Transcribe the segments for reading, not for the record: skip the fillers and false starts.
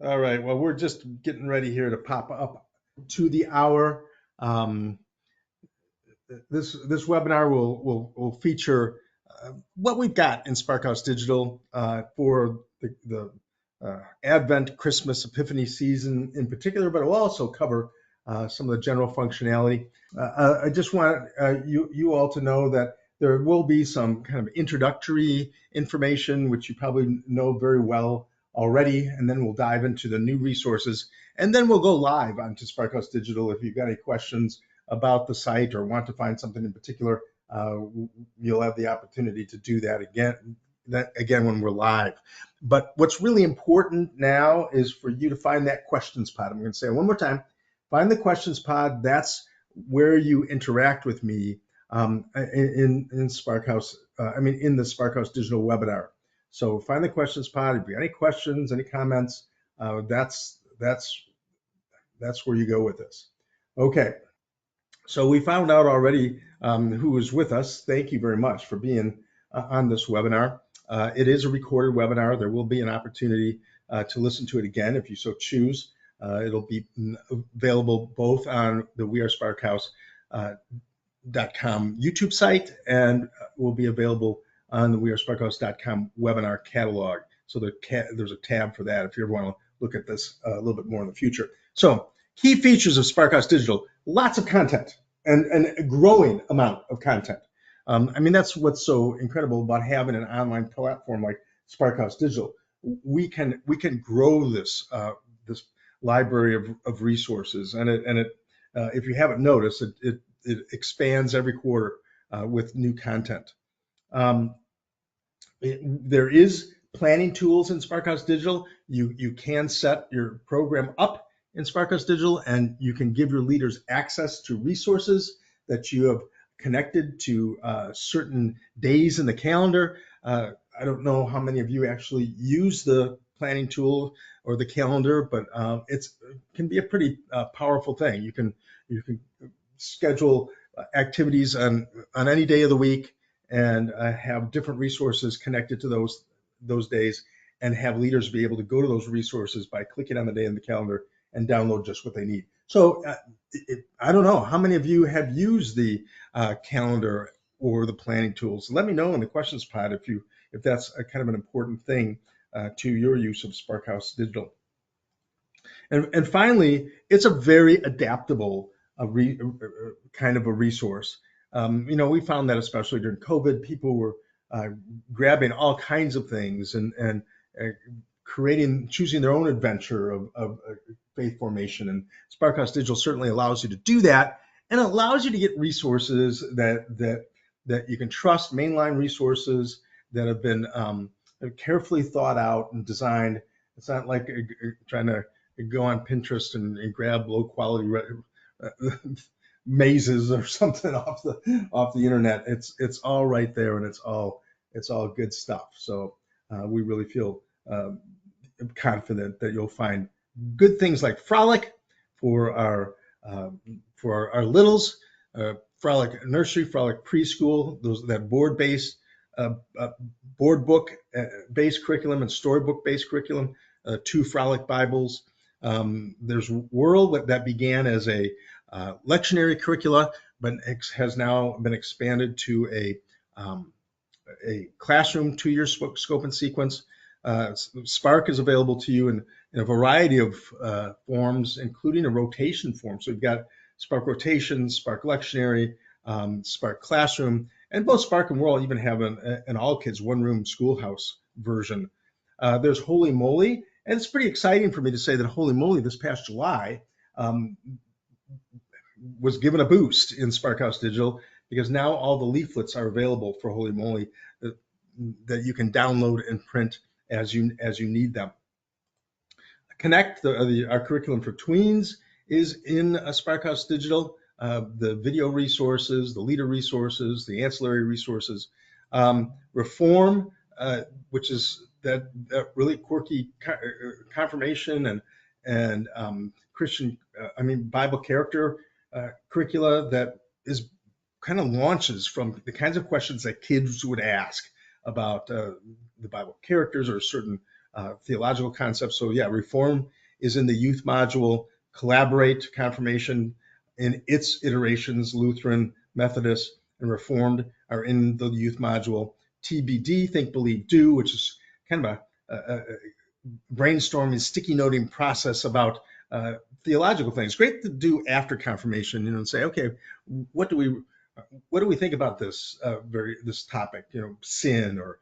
All right. Well, we're just getting ready here to pop up to the hour. Um, this webinar will feature what we've got in Sparkhouse Digital for the Advent, Christmas, Epiphany season in particular, but it will also cover some of the general functionality. I just want you all to know that there will be some kind of introductory information, which you probably know very well already, and then we'll dive into the new resources, and then we'll go live onto Sparkhouse Digital. If you've got any questions about the site or want to find something in particular, uh, you'll have the opportunity to do that again when we're live. But what's really important now is for you to find that questions pod. I'm going to say it one more time. Find the questions pod. That's where you interact with me in Sparkhouse. In the Sparkhouse Digital webinar. So find the questions pod. If you have any questions, any comments, that's where you go with this. Okay. So we found out already who was with us. Thank you very much for being on this webinar. It is a recorded webinar. There will be an opportunity to listen to it again if you so choose. It'll be available both on the wearesparkhouse.com YouTube site and will be available on the wearesparkhouse.com webinar catalog. So there's a tab for that if you ever want to look at this a little bit more in the future. So key features of Sparkhouse Digital, lots of content and a growing amount of content. That's what's so incredible about having an online platform like Sparkhouse Digital. We can grow this library of resources, and if you haven't noticed, it expands every quarter with new content. There is planning tools in Sparkhouse Digital. You can set your program up in Sparkhouse Digital, and you can give your leaders access to resources that you have connected to certain days in the calendar. I don't know how many of you actually use the planning tool or the calendar, but it can be a pretty powerful thing. You can schedule activities on any day of the week and have different resources connected to those days, and have leaders be able to go to those resources by clicking on the day in the calendar and download just what they need. So I don't know how many of you have used the calendar or the planning tools. Let me know in the questions pod if that's a kind of an important thing to your use of Sparkhouse Digital. And finally, it's a very adaptable kind of a resource. We found that especially during COVID, people were grabbing all kinds of things and choosing their own adventure of faith formation. And Sparkhouse Digital certainly allows you to do that, and allows you to get resources that you can trust, mainline resources that have been carefully thought out and designed. It's not like trying to go on Pinterest and grab low quality mazes or something off the internet. It's all right there, and it's all good stuff. So we really feel confident that you'll find good things like Frolic for our littles, Frolic Nursery, Frolic Preschool, that board-based board book based curriculum and storybook based curriculum, 2 Frolic Bibles. There's World that began as a lectionary curricula, but has now been expanded to a classroom 2-year scope and sequence. Spark is available to you in a variety of forms, including a rotation form. So we've got Spark Rotation, Spark Lectionary, Spark Classroom, and both Spark and World even have an all kids one-room schoolhouse version. There's Holy Moly, and it's pretty exciting for me to say that Holy Moly this past July was given a boost in Sparkhouse Digital, because now all the leaflets are available for Holy Moly that you can download and print as you need them. Connect, our curriculum for tweens, is in Sparkhouse Digital. The video resources, the leader resources, the ancillary resources. Reform, which is that really quirky confirmation and Christian, Bible character curricula that is kind of launches from the kinds of questions that kids would ask about the Bible characters or certain theological concepts. So yeah, Reform is in the youth module. Collaborate, Confirmation in its iterations, Lutheran, Methodist, and Reformed are in the youth module. TBD, Think, Believe, Do, which is kind of a brainstorming, sticky noting process about theological things. Great to do after confirmation, and say, okay, what do we think about this topic? Sin or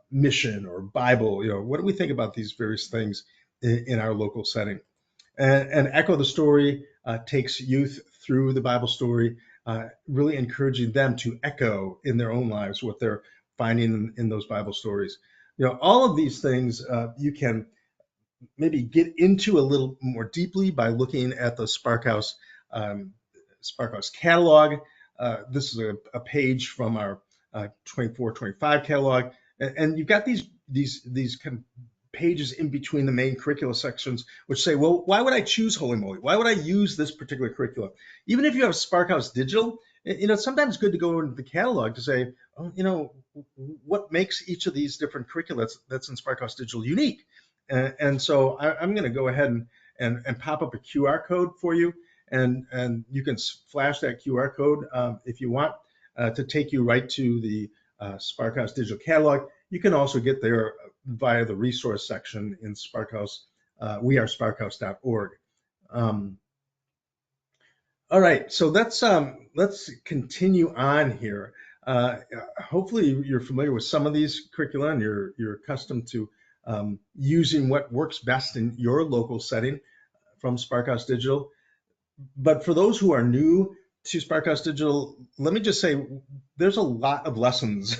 mission or Bible. What do we think about these various things in our local setting? And Echo the Story takes youth through the Bible story, really encouraging them to echo in their own lives what they're finding in those Bible stories. All of these things you can maybe get into a little more deeply by looking at the Sparkhouse catalog. This is a page from our 24-25 catalog, and you've got these kind of pages in between the main curricula sections, which say, well, why would I choose Holy Moly? Why would I use this particular curriculum? Even if you have Sparkhouse Digital, it's sometimes good to go into the catalog to say, oh, what makes each of these different curricula that's in Sparkhouse Digital unique? And so I'm going to go ahead and pop up a QR code for you, and you can flash that QR code if you want to take you right to the Sparkhouse Digital catalog. You can also get there via the resource section in Sparkhouse, wearesparkhouse.org. All right, so let's continue on here. Hopefully you're familiar with some of these curricula and you're accustomed to using what works best in your local setting from Sparkhouse Digital. But for those who are new to Sparkhouse Digital, let me just say there's a lot of lessons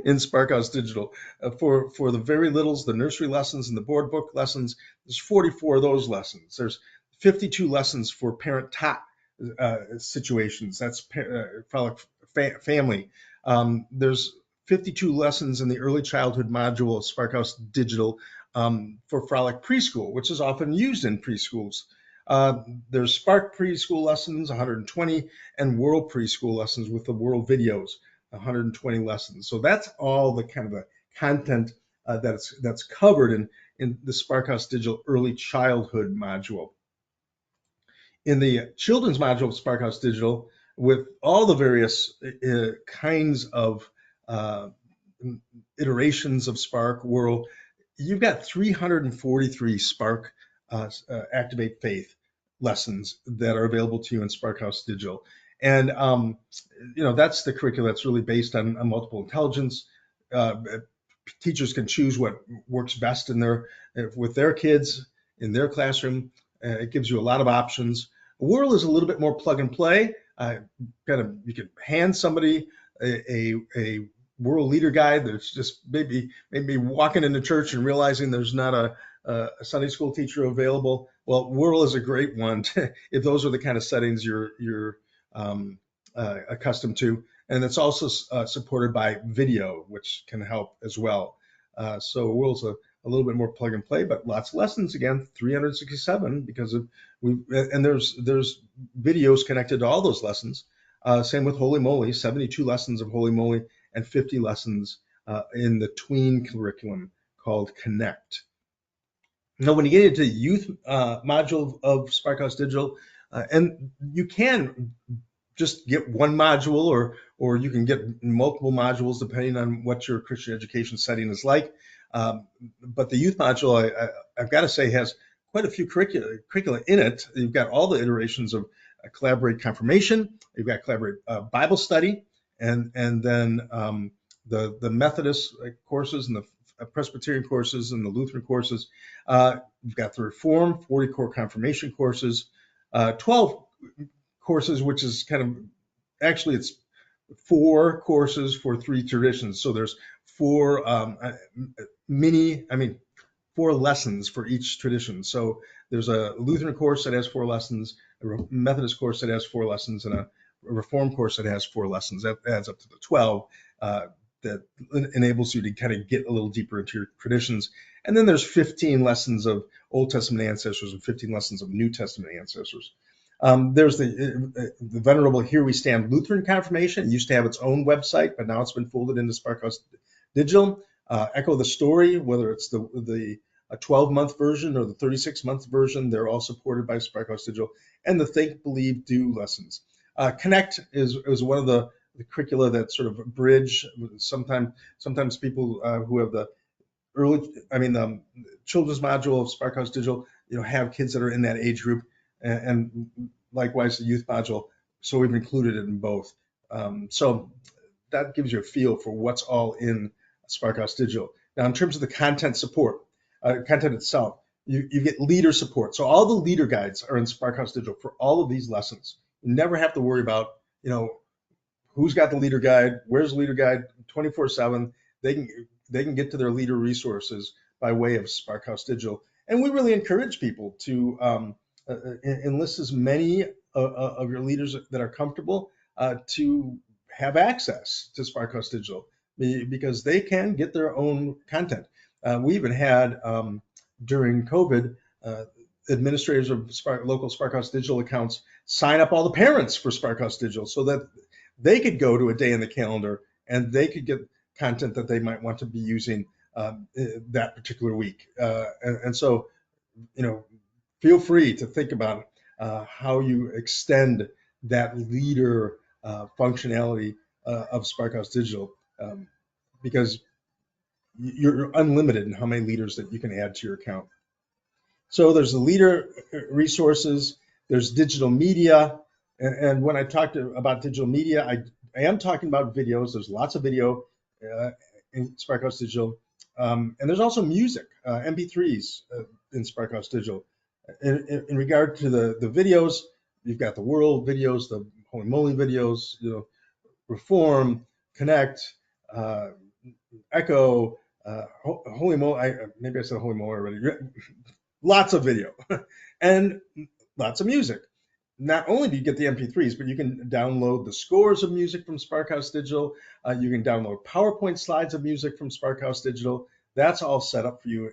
in Sparkhouse Digital. For the very littles, the nursery lessons and the board book lessons, there's 44 of those lessons. There's 52 lessons for parent-taught situations. That's family. There's 52 lessons in the early childhood module of Sparkhouse Digital for Frolic Preschool, which is often used in preschools. There's Spark Preschool lessons, 120, and World Preschool lessons with the World videos, 120 lessons. So that's all the kind of the content that's covered in the Sparkhouse Digital early childhood module. In the children's module of Sparkhouse Digital, with all the various kinds of iterations of Spark World, you've got 343 Spark Activate Faith lessons that are available to you in Sparkhouse Digital. And that's the curricula that's really based on multiple intelligence. Teachers can choose what works best with their kids in their classroom. It gives you a lot of options. Whirl is a little bit more plug and play. You can hand somebody a Whirl leader guide that's just maybe walking into church and realizing there's not a Sunday school teacher available. Well, Whirl is a great one if those are the kind of settings you're accustomed to. And it's also supported by video, which can help as well. So Whirl's a little bit more plug and play, but lots of lessons. Again, 367 because there's videos connected to all those lessons. Same with Holy Moly, 72 lessons of Holy Moly and 50 lessons in the tween curriculum called Connect. Now, when you get into the youth module of Sparkhouse Digital, and you can just get one module or you can get multiple modules depending on what your Christian education setting is like. But the youth module, I've got to say, has quite a few curricula in it. You've got all the iterations of Collaborate Confirmation. You've got Collaborate Bible Study, and then the Methodist courses and the Presbyterian courses and the Lutheran courses. You've got the Reform, 40 core confirmation courses, 12 courses, which is actually it's 4 courses for 3 traditions. So there's 4 4 lessons for each tradition. So there's a Lutheran course that has 4 lessons, a Methodist course that has 4 lessons, and a Reformed course that has 4 lessons. That adds up to the 12. That enables you to kind of get a little deeper into your traditions. And then there's 15 lessons of Old Testament ancestors and 15 lessons of New Testament ancestors. There's the venerable Here We Stand Lutheran Confirmation. It used to have its own website, but now it's been folded into Sparkhouse Digital. Echo the Story, whether it's the a 12-month version or the 36-month version. They're all supported by Sparkhouse Digital. And the Think, Believe, Do lessons. Connect is one of the curricula that sort of bridge. Sometimes people who have the children's module of Sparkhouse Digital, have kids that are in that age group, and likewise the youth module. So we've included it in both. So that gives you a feel for what's all in Sparkhouse Digital. Now, in terms of the content support, content itself, you get leader support. So all the leader guides are in Sparkhouse Digital for all of these lessons. You never have to worry about, who's got the leader guide, where's the leader guide 24/7. They can get to their leader resources by way of Sparkhouse Digital. And we really encourage people to enlist as many of your leaders that are comfortable to have access to Sparkhouse Digital, because they can get their own content. We even had, during COVID, administrators of local Sparkhouse Digital accounts sign up all the parents for Sparkhouse Digital so that they could go to a day in the calendar and they could get content that they might want to be using that particular week. And so, feel free to think about how you extend that leader functionality of Sparkhouse Digital, because you're unlimited in how many leaders that you can add to your account. So there's the leader resources, there's digital media, and when I talk about digital media, I am talking about videos. There's lots of video in Sparkhouse Digital, and there's also music, MP3s in Sparkhouse Digital. In regard to the videos, you've got the World videos, the Holy Moly videos, Reform, Connect, Echo, Holy Moly. Maybe I said Holy Moly already. Lots of video and lots of music. Not only do you get the MP3s, but you can download the scores of music from Sparkhouse Digital. You can download PowerPoint slides of music from Sparkhouse Digital. That's all set up for you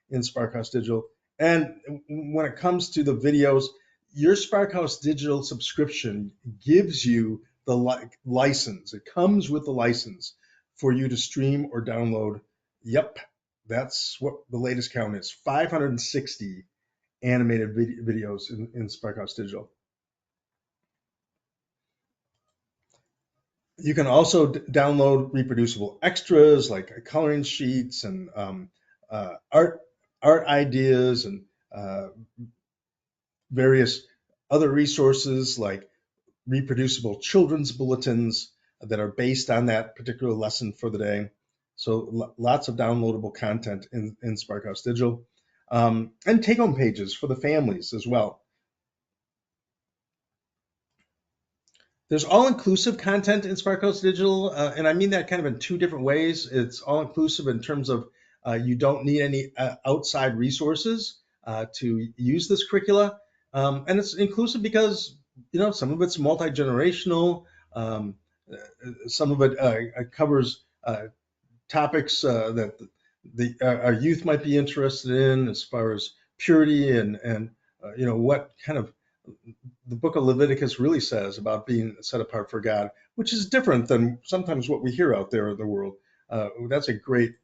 in Sparkhouse Digital. And when it comes to the videos, your Sparkhouse Digital subscription gives you the license. It comes with the license for you to stream or download. Yep, that's what the latest count is. 560 animated videos in Sparkhouse Digital. You can also download reproducible extras like coloring sheets and art ideas and various other resources like reproducible children's bulletins that are based on that particular lesson for the day. So lots of downloadable content in Sparkhouse Digital, and take-home pages for the families as well. There's all-inclusive content in Sparkhouse Digital, and I mean that kind of in two different ways. It's all-inclusive in terms of you don't need any outside resources to use this curricula, and it's inclusive because some of it's multi-generational, some of it covers topics that our youth might be interested in, as far as purity and what kind of the book of Leviticus really says about being set apart for God, which is different than sometimes what we hear out there in the world. That's a great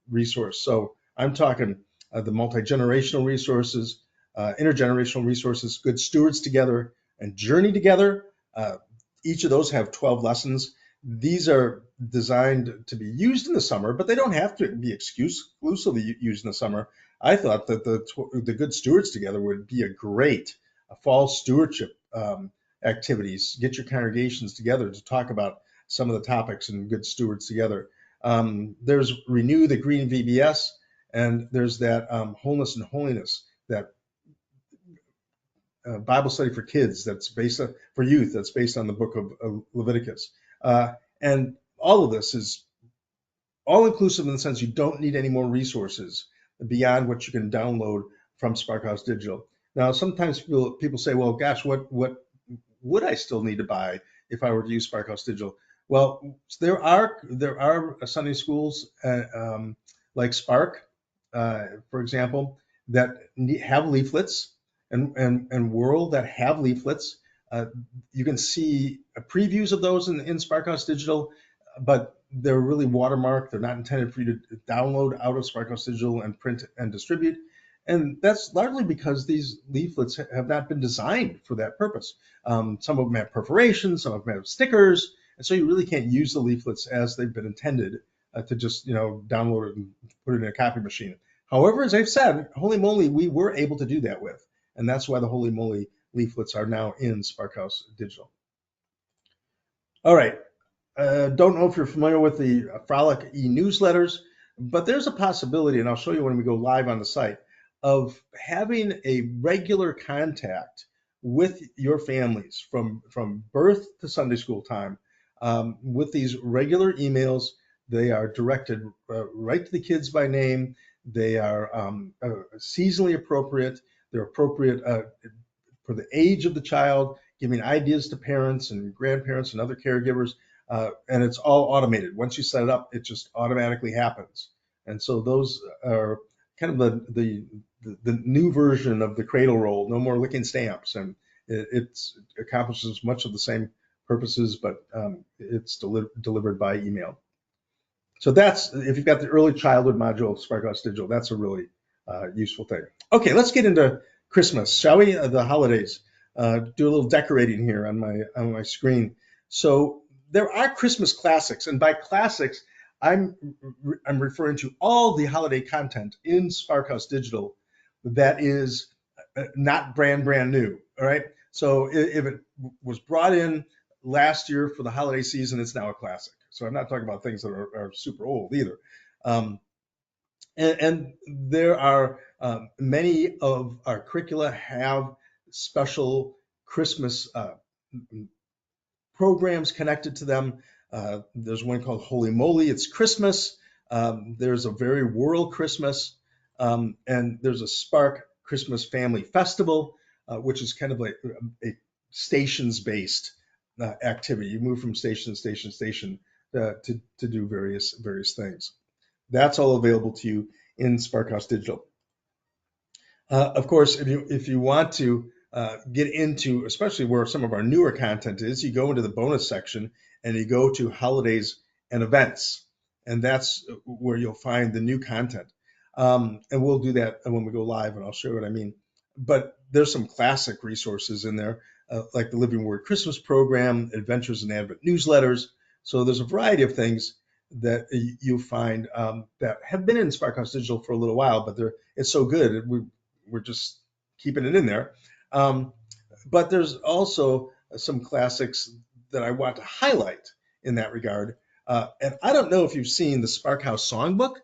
resource. So I'm talking the multi-generational resources, intergenerational resources, Good Stewards Together, and Journey Together. Each of those have 12 lessons. These are designed to be used in the summer, but they don't have to be exclusively used in the summer. I thought that the Good Stewards Together would be a great fall stewardship activities. Get your congregations together to talk about some of the topics in Good Stewards Together. There's Renew the Green VBS, and there's that Wholeness and Holiness, that Bible study for kids that's based on, for youth, that's based on the book of Leviticus. And all of this is all-inclusive in the sense you don't need any more resources beyond what you can download from Sparkhouse Digital. Now, sometimes people say, well, gosh, what would I still need to buy if I were to use Sparkhouse Digital? Well, there are Sunday schools like Spark, for example, that have leaflets, and World that have leaflets. You can see previews of those in Sparkhouse Digital, but they're really watermarked. They're not intended for you to download out of Sparkhouse Digital and print and distribute. And that's largely because these leaflets have not been designed for that purpose. Some of them have perforations, some of them have stickers, and so you really can't use the leaflets as they've been intended to just download it and put it in a copy machine. However, as I've said, Holy Moly, we were able to do that with, and that's why the Holy Moly leaflets are now in Sparkhouse Digital. All right. Don't know if you're familiar with the Frolic e-newsletters, but there's a possibility, and I'll show you when we go live on the site, of having a regular contact with your families from birth to Sunday school time with these regular emails. They are directed right to the kids by name. They are seasonally appropriate. They're appropriate for the age of the child, giving ideas to parents and grandparents and other caregivers. And it's all automated. Once you set it up, it just automatically happens. And so those are kind of the new version of the cradle roll. No more licking stamps, and it accomplishes much of the same purposes, but it's delivered by email. So that's, if you've got the early childhood module of Sparkhouse Digital, that's a really useful thing. Okay, let's get into Christmas, shall we? The holidays. Do a little decorating here on my screen. So there are Christmas classics, and by classics, I'm referring to all the holiday content in Sparkhouse Digital that is not brand new. All right. So if it was brought in last year for the holiday season, it's now a classic. So I'm not talking about things that are super old either. And there are many of our curricula have special Christmas programs connected to them. There's one called Holy Moly, it's Christmas. There's a Very World Christmas, and there's a Spark Christmas Family Festival, which is kind of like a stations-based activity. You move from station to station to station to do various things. That's all available to you in Sparkhouse Digital. Of course, if you want to get into, especially where some of our newer content is, you go into the bonus section and you go to holidays and events, and that's where you'll find the new content. And we'll do that when we go live, and I'll show you what I mean. But there's some classic resources in there, like the Living Word Christmas program, Adventures in Advent newsletters. So there's a variety of things that you'll find that have been in Sparkhouse Digital for a little while, but it's so good, we're just keeping it in there. But there's also some classics that I want to highlight in that regard. And I don't know if you've seen the Sparkhouse Songbook.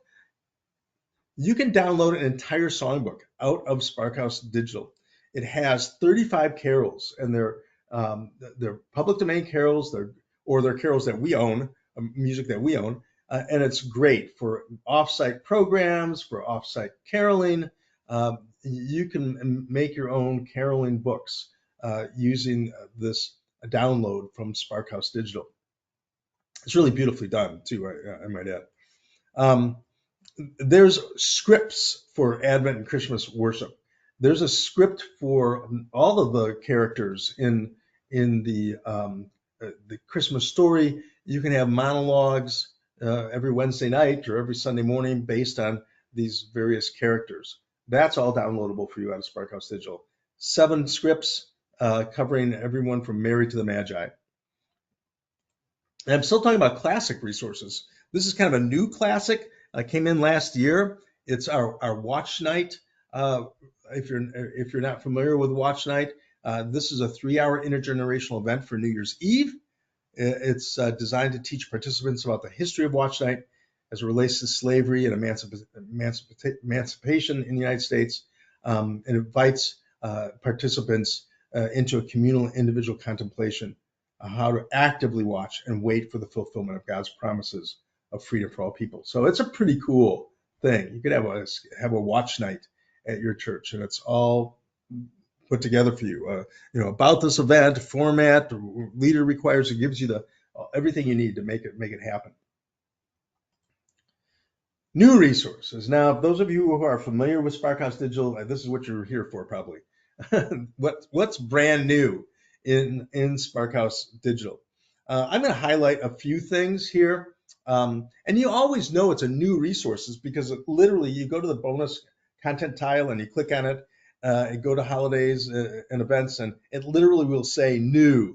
You can download an entire songbook out of Sparkhouse Digital. It has 35 carols, and they're public domain carols, they're carols that we own, music that we own, and it's great for off-site programs, for off-site caroling. You can make your own caroling books using this download from Sparkhouse Digital. It's really beautifully done too, I might add. There's scripts for Advent and Christmas worship. There's a script for all of the characters in the Christmas story. You can have monologues every Wednesday night or every Sunday morning based on these various characters. That's all downloadable for you out of Sparkhouse Digital. 7 scripts covering everyone from Mary to the Magi. And I'm still talking about classic resources. This is kind of a new classic. Came in last year. It's our Watch Night. If you're not familiar with Watch Night, this is a 3-hour intergenerational event for New Year's Eve. It's designed to teach participants about the history of Watch Night as it relates to slavery and emancipation in the United States. It invites participants into a communal individual contemplation on how to actively watch and wait for the fulfillment of God's promises of freedom for all people. So it's a pretty cool thing. You could have a watch night at your church, and it's all put together for you. About this event, format, leader requires, it gives you everything you need to make it happen. New resources. Now, those of you who are familiar with Sparkhouse Digital, this is what you're here for probably. What's brand new in Sparkhouse Digital? I'm going to highlight a few things here. And you always know it's a new resources because literally you go to the bonus content tile and you click on it, and go to holidays and events, and it literally will say new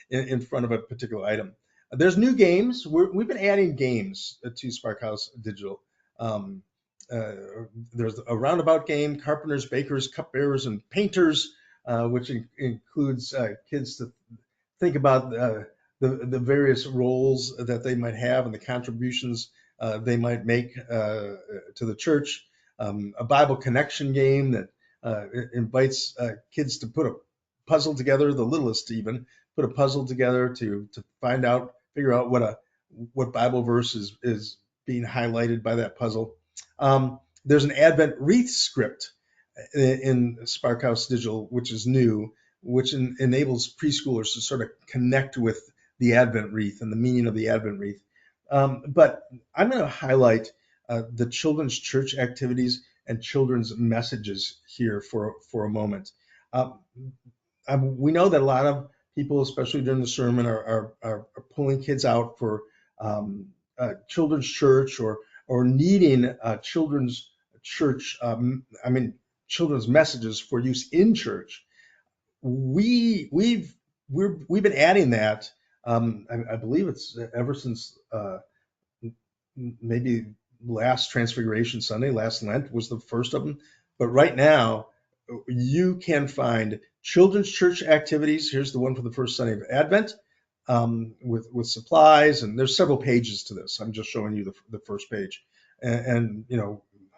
in front of a particular item. There's new games. We've been adding games to Sparkhouse Digital. Um, uh, there's a roundabout game, carpenters, bakers, cupbearers, and painters, which includes kids to think about the various roles that they might have and the contributions they might make to the church. A Bible connection game that invites kids to put a puzzle together, the littlest even, put a puzzle together to figure out what Bible verse is being highlighted by that puzzle. There's an Advent wreath script in Sparkhouse Digital, which is new, which enables preschoolers to sort of connect with the Advent wreath and the meaning of the Advent wreath. But I'm going to highlight the children's church activities and children's messages here for a moment. Uh, we know that a lot of people, especially during the sermon, are pulling kids out for children's church or needing children's church. Children's messages for use in church. We've been adding that. I believe it's ever since maybe last Transfiguration Sunday, last Lent was the first of them. But right now, you can find children's church activities. Here's the one for the first Sunday of Advent, with supplies, and there's several pages to this. I'm just showing you the first page, and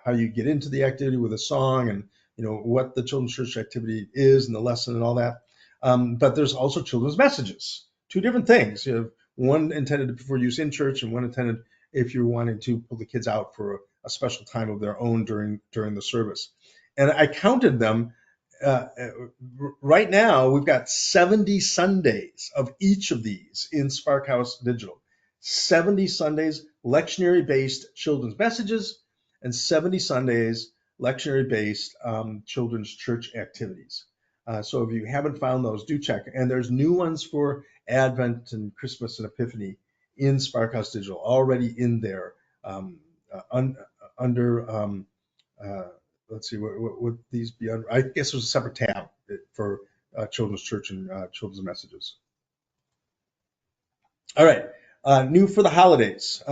how you get into the activity with a song, and what the children's church activity is and the lesson and all that. But there's also children's messages, two different things. You have one intended for use in church and one intended if you're wanting to pull the kids out for a special time of their own during the service. And I counted them. Right now, we've got 70 Sundays of each of these in Sparkhouse Digital. 70 Sundays lectionary-based children's messages, and 70 Sundays lectionary-based children's church activities. So if you haven't found those, do check. And there's new ones for Advent and Christmas and Epiphany in Sparkhouse Digital already in there, under let's see, what would these be under? I guess there's a separate tab for children's church and children's messages. All right, new for the holidays.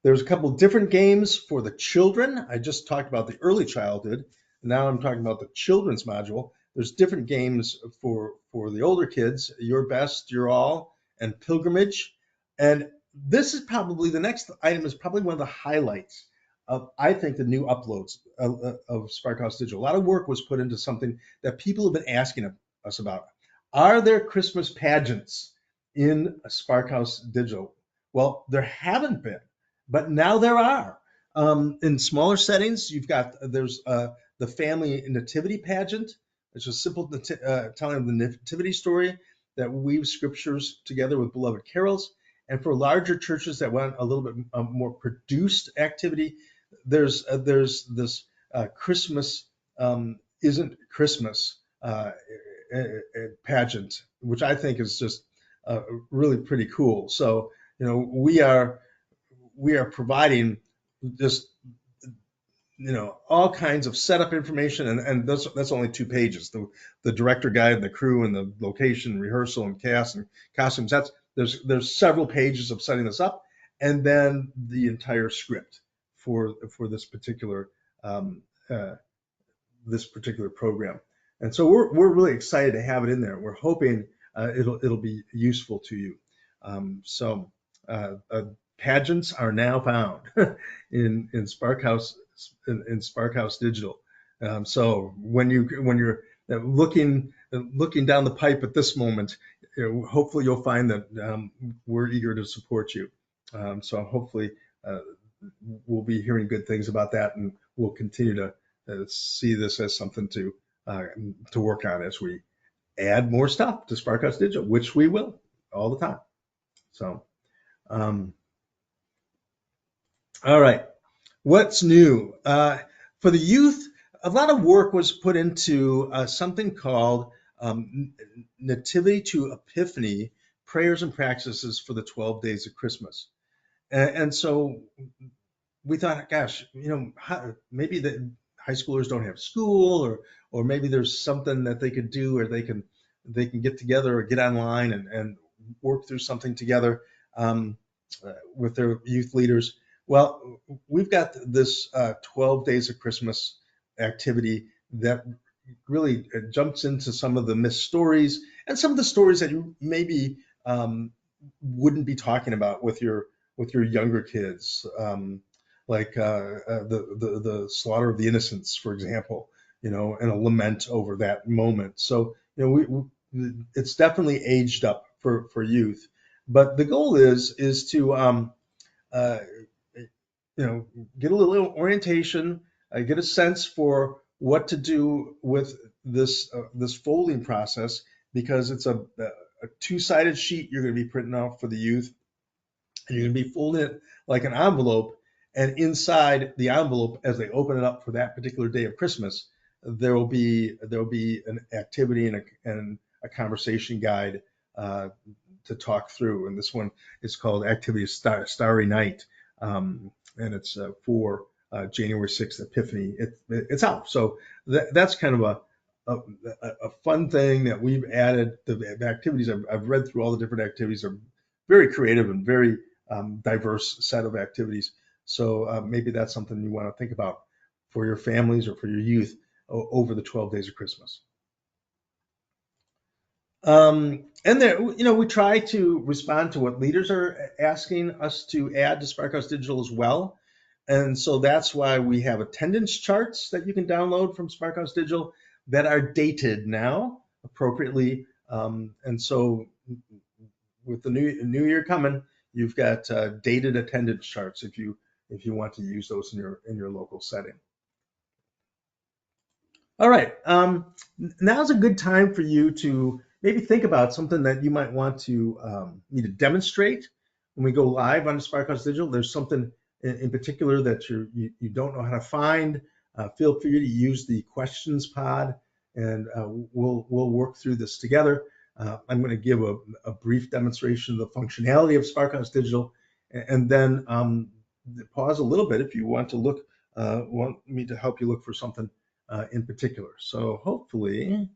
There's a couple of different games for the children. I just talked about the early childhood. Now I'm talking about the children's module. There's different games for the older kids, Your Best, Your All, and Pilgrimage. And this is probably, the next item is probably one of the highlights of, I think, the new uploads of Sparkhouse Digital. A lot of work was put into something that people have been asking us about. Are there Christmas pageants in Sparkhouse Digital? Well, there haven't been, but now there are. In smaller settings, there's the family nativity pageant. It's a simple telling of the nativity story that weaves scriptures together with beloved carols. And for larger churches that want a little bit more produced activity, there's this Christmas Isn't Christmas pageant, which I think is just really pretty cool. So we are providing just all kinds of setup information, and that's only 2 pages. The director guide, and the crew, and the location, rehearsal, and cast and costumes. There's several pages of setting this up, and then the entire script for this particular program. And so we're really excited to have it in there. We're hoping it'll be useful to you. Pageants are now found in Sparkhouse Digital. So when you're looking down the pipe at this moment, hopefully you'll find that we're eager to support you. So hopefully we'll be hearing good things about that, and we'll continue to see this as something to work on as we add more stuff to Sparkhouse Digital, which we will all the time. So. All right, what's new? For the youth, a lot of work was put into something called Nativity to Epiphany, Prayers and Practices for the 12 Days of Christmas. And so we thought, gosh, maybe the high schoolers don't have school, or maybe there's something that they could do, or they can get together or get online and work through something together with their youth leaders. Well, we've got this 12 Days of Christmas activity that really jumps into some of the missed stories and some of the stories that you maybe wouldn't be talking about with your younger kids, like the slaughter of the innocents, for example, and a lament over that moment. So it's definitely aged up for youth, but the goal is to uh, get a little orientation, get a sense for what to do with this folding process, because it's a two-sided sheet you're going to be printing out for the youth, and you're going to be folding it like an envelope. And inside the envelope, as they open it up for that particular day of Christmas, there will be an activity and a conversation guide to talk through. And this one is called Activity Starry Night, and it's for January 6th Epiphany. It's out. So that's kind of a fun thing that we've added. The activities I've read through all the different activities are very creative and very diverse set of activities. So maybe that's something you want to think about for your families or for your youth over the 12 days of Christmas. And there, we try to respond to what leaders are asking us to add to Sparkhouse Digital as well. And so that's why we have attendance charts that you can download from Sparkhouse Digital that are dated now appropriately. And so with the new year coming, you've got dated attendance charts if you want to use those in your local setting. All right. Now's a good time for you to maybe think about something that you might want to me to demonstrate when we go live on Sparkhouse Digital. There's something in particular that you don't know how to find. Feel free to use the questions pod, and we'll work through this together. I'm going to give a brief demonstration of the functionality of Sparkhouse Digital, and then pause a little bit if you want me to help you look for something in particular. So hopefully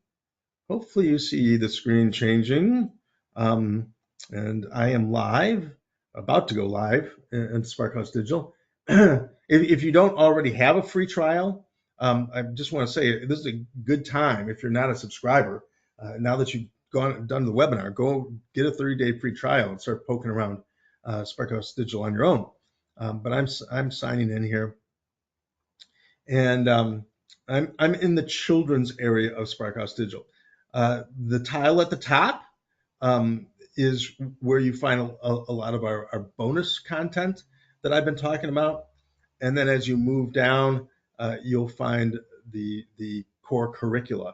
you see the screen changing, and I am live, about to go live in Sparkhouse Digital. If you don't already have a free trial, I just want to say this is a good time if you're not a subscriber. Now that you've done the webinar, go get a 30-day free trial and start poking around Sparkhouse Digital on your own. But I'm signing in here, and I'm in the children's area of Sparkhouse Digital. The tile at the top is where you find a lot of our bonus content that I've been talking about. And then as you move down, you'll find the core curricula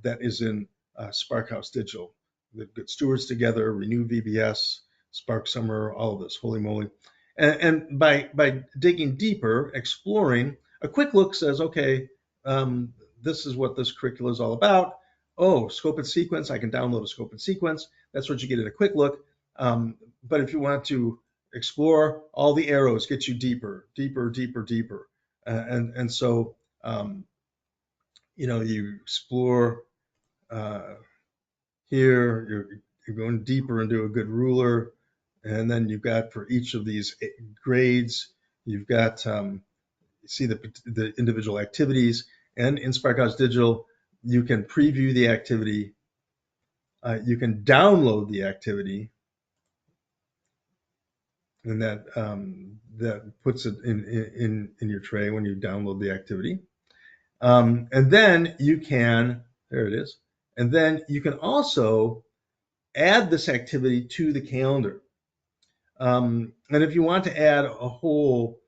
that is in Sparkhouse Digital. The Good Stewards Together, Renew VBS, Spark Summer, all of this, holy moly. And by digging deeper, exploring, a quick look says, okay, this is what this curricula is all about. Oh, scope and sequence, I can download a scope and sequence. That's what you get in a quick look. But if you want to explore, all the arrows get you deeper, deeper, deeper, deeper. And so, you explore here, you're going deeper into a good ruler. And then you've got, for each of these grades, you've got, see the individual activities. And in Sparkhouse Digital, you can preview the activity. You can download the activity, and that puts it in your tray when you download the activity. And then you can, there it is. And then you can also add this activity to the calendar. And if you want to add a whole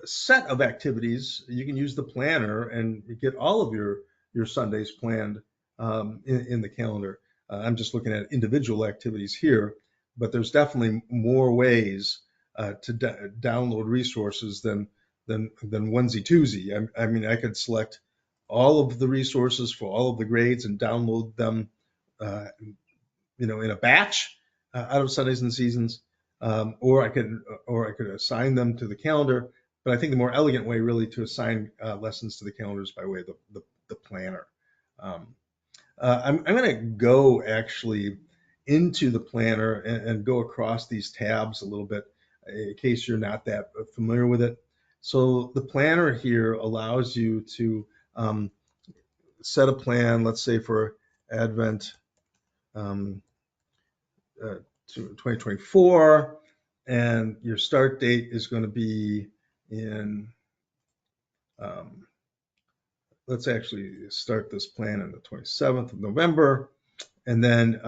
set of activities, you can use the planner and get all of your Sundays planned in the calendar. I'm just looking at individual activities here, but there's definitely more ways to download resources than onesie twosie. I mean, I could select all of the resources for all of the grades and download them, in a batch out of Sundays and Seasons. or I could assign them to the calendar. But I think the more elegant way really to assign lessons to the calendars by way of the planner. Um, I'm going to go actually into the planner and go across these tabs a little bit in case you're not that familiar with it. So the planner here allows you to set a plan, let's say for Advent um, to 2024, and your start date is going to be in, um, let's actually start this plan on the 27th of November, and then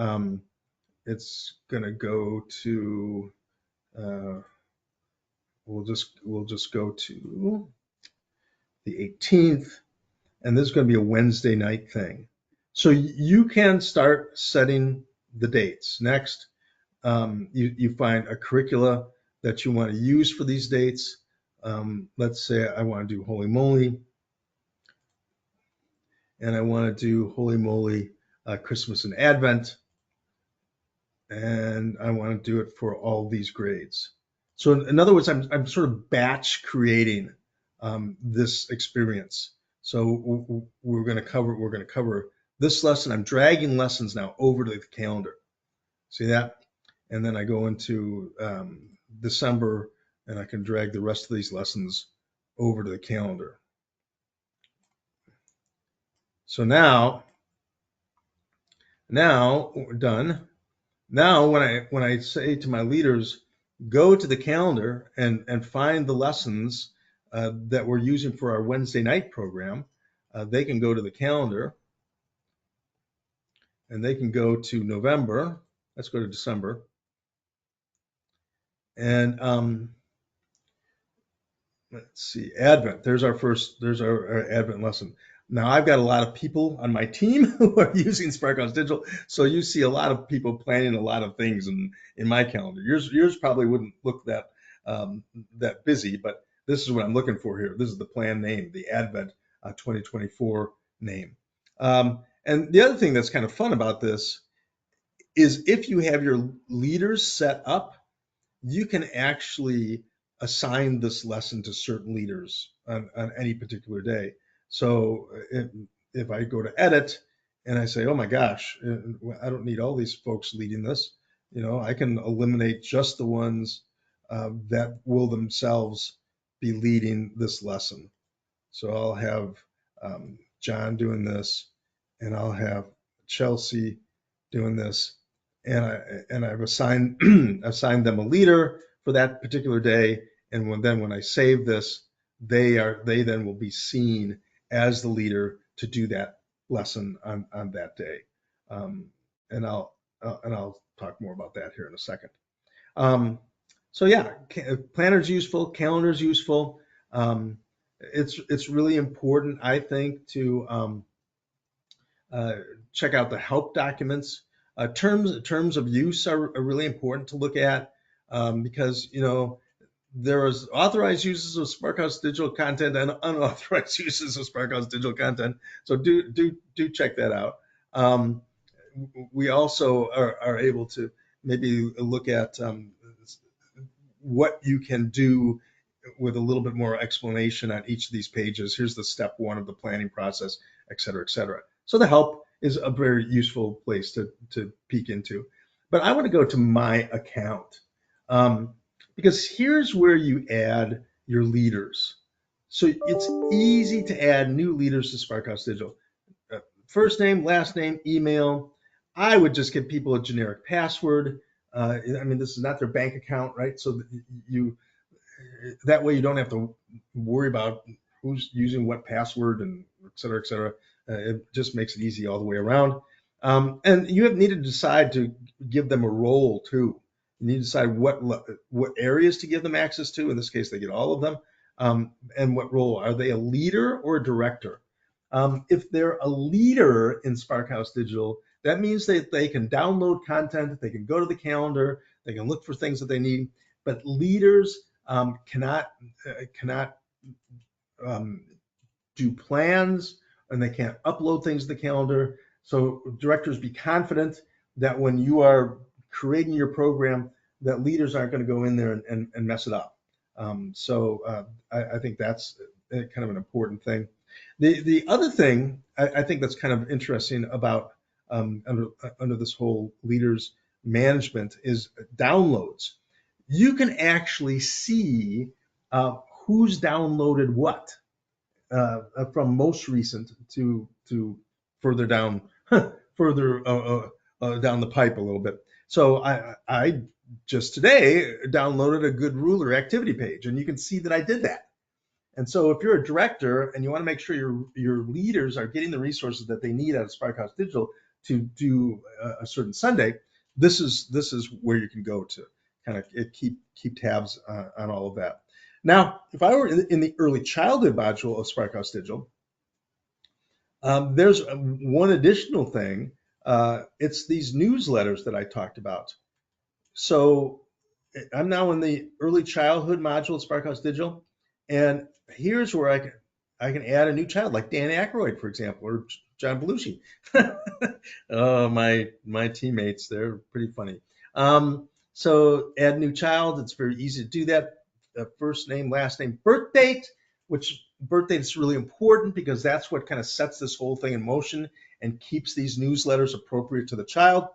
it's going to go to, uh, we'll just go to the 18th, and this is going to be a Wednesday night thing. So you can start setting the dates. Next, you find a curricula that you want to use for these dates. Let's say I want to do Holy Moly, and I want to do Holy Moly Christmas and Advent, and I want to do it for all these grades. So in other words, I'm sort of batch creating this experience. So we're going to cover this lesson. I'm dragging lessons now over to the calendar. See that? And then I go into December, and I can drag the rest of these lessons over to the calendar. So now we're done. Now when I say to my leaders, go to the calendar and find the lessons that we're using for our Wednesday night program, they can go to the calendar, and they can go to November. Let's go to December. And let's see, Advent. There's our Advent lesson. Now I've got a lot of people on my team who are using Sparkhouse Digital, so you see a lot of people planning a lot of things in my calendar. Yours probably wouldn't look that busy, but this is what I'm looking for here. This is the plan name, the Advent 2024 name. And the other thing that's kind of fun about this is if you have your leaders set up, you can actually assign this lesson to certain leaders on any particular day. So if I go to edit and I say, oh my gosh, I don't need all these folks leading this, I can eliminate just the ones that will themselves be leading this lesson. So I'll have John doing this, and I'll have Chelsea doing this, and I've assigned them a leader for that particular day. And when I save this, they then will be seen as the leader to do that lesson on that day. And I'll talk more about that here in a second. So yeah, planner's useful, calendar's useful. It's really important, I think, to check out the help documents. Terms of use are really important to look at because there is authorized uses of Sparkhouse Digital content and unauthorized uses of Sparkhouse Digital content. So do check that out. We also are able to maybe look at what you can do with a little bit more explanation on each of these pages. Here's the step one of the planning process, et cetera, et cetera. So the help is a very useful place to peek into. But I want to go to my account because here's where you add your leaders. So it's easy to add new leaders to Sparkhouse Digital. First name, last name, email. I would just give people a generic password. This is not their bank account, right? So that way you don't have to worry about who's using what password and et cetera, et cetera. It just makes it easy all the way around. And you need to decide to give them a role too. You need to decide what areas to give them access to. In this case, they get all of them. And what role? Are they a leader or a director? If they're a leader in Sparkhouse Digital, that means that they can download content, they can go to the calendar, they can look for things that they need. But leaders cannot do plans, and they can't upload things to the calendar. So directors, be confident that when you are creating your program, that leaders aren't going to go in there and mess it up. I think that's kind of an important thing. The other thing I think that's kind of interesting about under this whole leaders management is downloads. You can actually see who's downloaded what from most recent to further down further down the pipe a little bit. So I just today downloaded a Good Ruler activity page, and you can see that I did that. And so if you're a director and you want to make sure your leaders are getting the resources that they need out of Sparkhouse Digital to do a certain Sunday, this is where you can go to kind of keep tabs on all of that. Now, if I were in the early childhood module of Sparkhouse Digital, there's one additional thing. It's these newsletters that I talked about. So I'm now in the early childhood module of Sparkhouse Digital, and here's where I can add a new child, like Dan Aykroyd, for example, or John Belushi. Oh, my teammates, they're pretty funny. So add new child. It's very easy to do that. First name, last name, birth date, which birth date is really important because that's what kind of sets this whole thing in motion and keeps these newsletters appropriate to the child.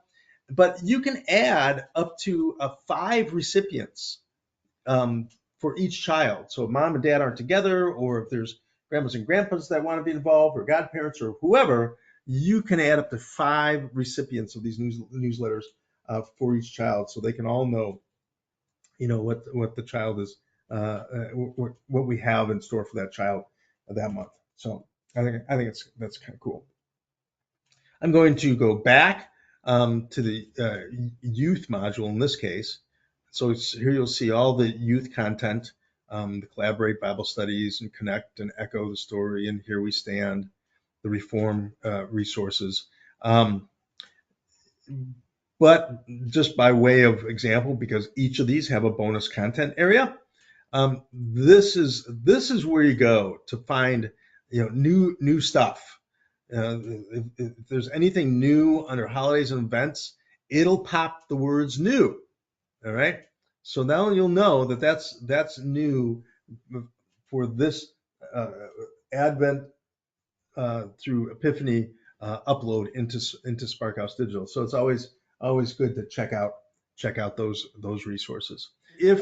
But you can add up to 5 recipients for each child. So if mom and dad aren't together, or if there's grandmas and grandpas that want to be involved, or godparents, or whoever, you can add up to 5 recipients of these newsletters for each child, so they can all know, what the child is, what we have in store for that child that month. So I think that's kind of cool. I'm going to go back to the youth module in this case. So here you'll see all the youth content, the Collaborate Bible Studies and Connect and Echo the Story and Here We Stand, the Reform resources. But just by way of example, because each of these have a bonus content area, this is where you go to find new stuff. If there's anything new under holidays and events, it'll pop the words new. All right. So now you'll know that that's new for this Advent through Epiphany upload into Sparkhouse Digital. So it's always good to check out those Resources. If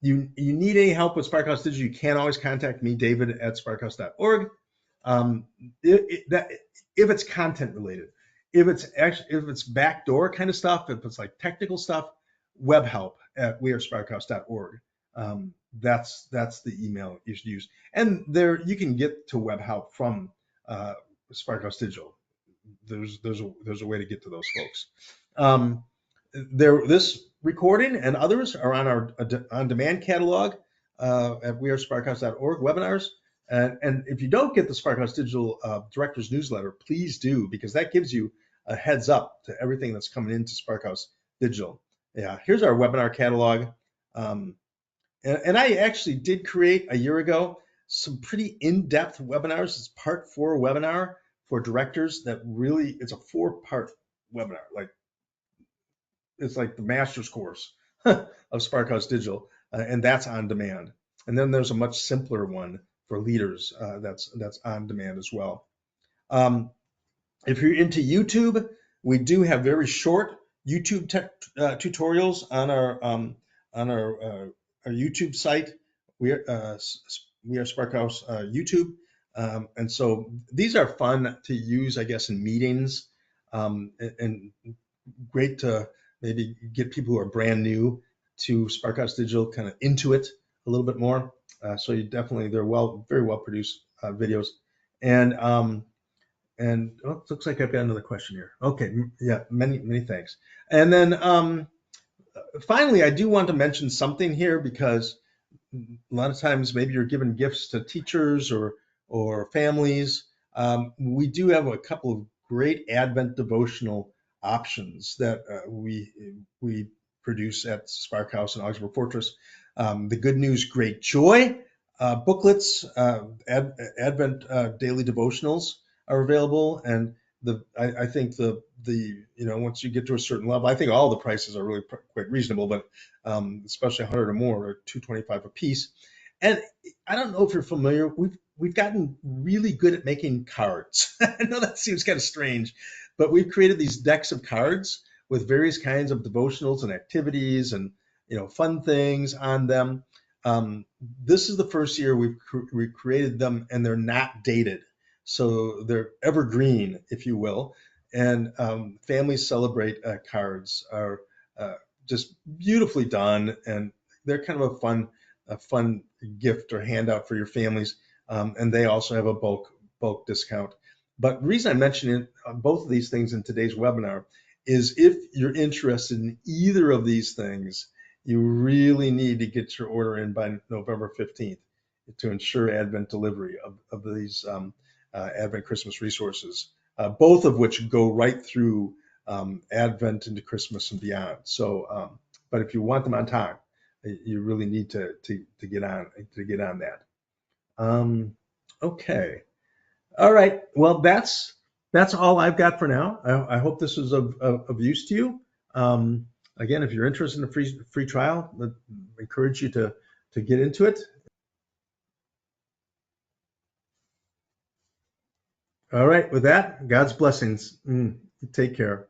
you need any help with Sparkhouse Digital, you can always contact me, David at sparkhouse.org. If it's content related, if it's backdoor kind of stuff, if it's like technical stuff, web help at wearesparkhouse.org. That's the email you should use. And there you can get to web help from Sparkhouse Digital. There's a way to get to those folks. This recording and others are on our on-demand catalog at wearesparkhouse.org webinars. And if you don't get the Sparkhouse Digital Director's Newsletter, please do, because that gives you a heads up to everything that's coming into Sparkhouse Digital. Yeah, here's our webinar catalog. And I actually did create a year ago some pretty in-depth webinars. It's part 4 webinar for directors that really, it's a 4-part webinar. It's like the master's course of Sparkhouse Digital, and that's on demand. And then there's a much simpler one for leaders that's on demand as well. If you're into YouTube, we do have very short YouTube tutorials on our YouTube site. We are Sparkhouse YouTube, and so these are fun to use, I guess, in meetings, and great to maybe get people who are brand new to Sparkhouse Digital kind of into it a little bit more. So they're very well produced videos, and it looks like I've got another question here. Okay, yeah, many thanks. And then finally, I do want to mention something here, because a lot of times maybe you're giving gifts to teachers or families. We do have a couple of great Advent devotional options that we produce at Sparkhouse and Augsburg Fortress. The Good News, Great Joy booklets, Advent daily devotionals are available, and I think once you get to a certain level, I think all the prices are really quite reasonable, but especially 100 or more, are 225 a piece. And I don't know if you're familiar, we've gotten really good at making cards. I know that seems kind of strange, but we've created these decks of cards with various kinds of devotionals and activities and fun things on them. This is the first year we've created them, and they're not dated, so they're evergreen, if you will. And families celebrate cards are just beautifully done, and they're kind of a fun gift or handout for your families. And they also have a bulk discount. But the reason I mention both of these things in today's webinar is if you're interested in either of these things, you really need to get your order in by November 15th to ensure Advent delivery of these Advent Christmas resources, both of which go right through Advent into Christmas and beyond. So, but if you want them on time, you really need to get on that. Okay. All right. Well, that's all I've got for now. I hope this was of use to you. Again, if you're interested in a free trial, I encourage you to get into it. All right. With that, God's blessings. Take care.